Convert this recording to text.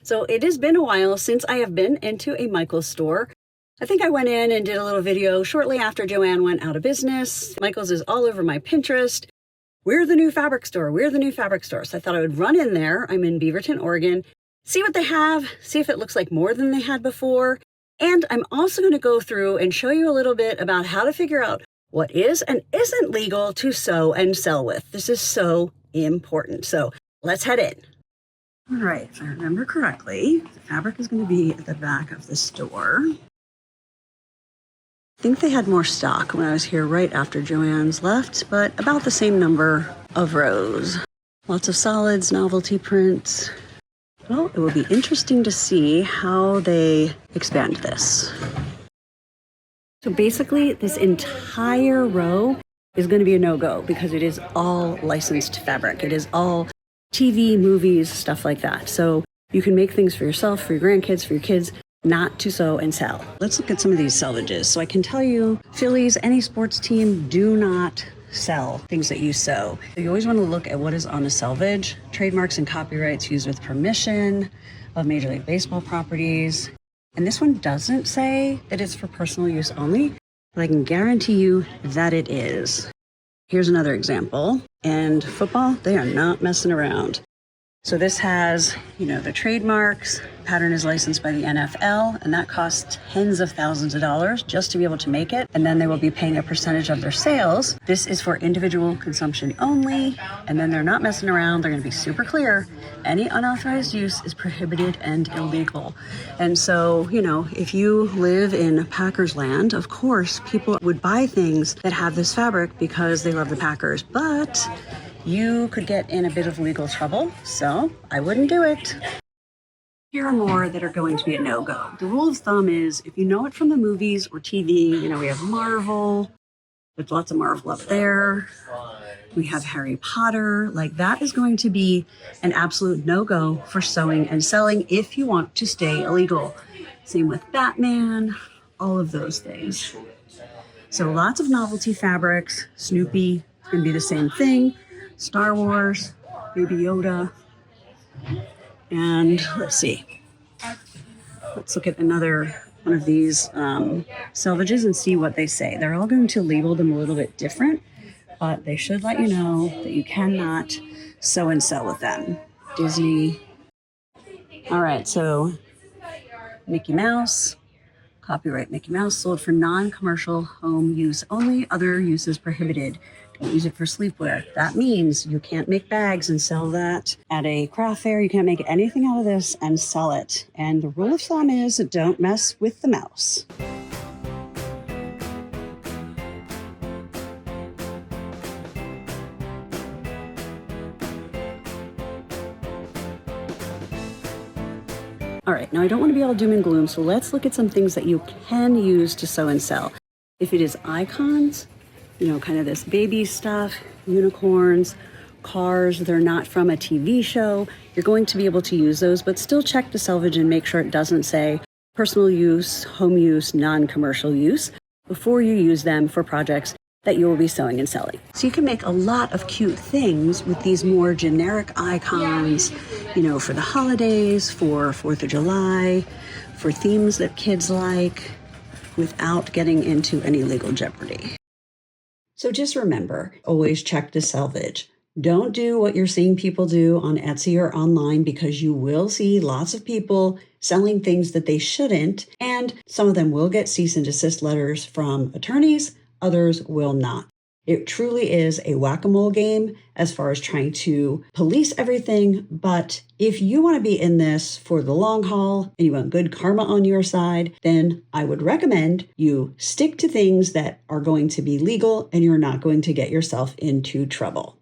So it has been a while since I have been into a Michaels store. I think I went in and did a little video shortly after Joann went out of business. Michaels is all over my Pinterest. We're the new fabric store. We're the new fabric store. So I thought I would run in there. I'm in Beaverton, Oregon. See what they have. See if it looks like more than they had before. And I'm also going to go through and show you a little bit about how to figure out what is and isn't legal to sew and sell with. This is so important. So let's head in. All right, if I remember correctly, the fabric is going to be at the back of the store. I think they had more stock when I was here right after Joann's left, but about the same number of rows. Lots of solids, novelty prints. Well, it will be interesting to see how they expand this. So basically, this entire row is going to be a no-go because it is all licensed fabric. It is all TV, movies, stuff like that. So you can make things for yourself, for your grandkids, for your kids, not to sew and sell. Let's look at some of these selvages. So I can tell you, Phillies, any sports team, do not sell things that you sew. You always want to look at what is on a selvage. Trademarks and copyrights used with permission of Major League Baseball properties. And this one doesn't say that it's for personal use only, but I can guarantee you that it is. Here's another example. And football, they are not messing around. So this has, the trademarks. Pattern is licensed by the NFL, and that costs tens of thousands of dollars just to be able to make it. And then they will be paying a percentage of their sales. This is for individual consumption only, and then they're not messing around. They're going to be super clear. Any unauthorized use is prohibited and illegal. And so, if you live in Packers land, of course, people would buy things that have this fabric because they love the Packers, but you could get in a bit of legal trouble, so I wouldn't do it. Here are more that are going to be a no-go. The rule of thumb is if you know it from the movies or TV, we have Marvel, there's lots of Marvel up there. We have Harry Potter, that is going to be an absolute no-go for sewing and selling if you want to stay illegal. Same with Batman, all of those things. So lots of novelty fabrics. Snoopy is going to be the same thing. Star Wars, Baby Yoda, and let's see. Let's look at another one of these selvages and see what they say. They're all going to label them a little bit different, but they should let you know that you cannot sew and sell with them. Disney. All right, so Mickey Mouse. Copyright Mickey Mouse, sold for non-commercial home use only. Other uses prohibited. Don't use it for sleepwear. That means you can't make bags and sell that at a craft fair. You can't make anything out of this and sell it. And the rule of thumb is don't mess with the mouse. All right, now I don't want to be all doom and gloom, so let's look at some things that you can use to sew and sell. If it is icons, kind of this baby stuff, unicorns, cars, they're not from a TV show, you're going to be able to use those, but still check the selvage and make sure it doesn't say personal use, home use, non-commercial use before you use them for projects that you will be sewing and selling. So you can make a lot of cute things with these more generic icons, for the holidays, for 4th of July, for themes that kids like, without getting into any legal jeopardy. So just remember, always check the selvage. Don't do what you're seeing people do on Etsy or online, because you will see lots of people selling things that they shouldn't, and some of them will get cease and desist letters from attorneys, others will not. It truly is a whack-a-mole game as far as trying to police everything, but if you want to be in this for the long haul and you want good karma on your side, then I would recommend you stick to things that are going to be legal and you're not going to get yourself into trouble.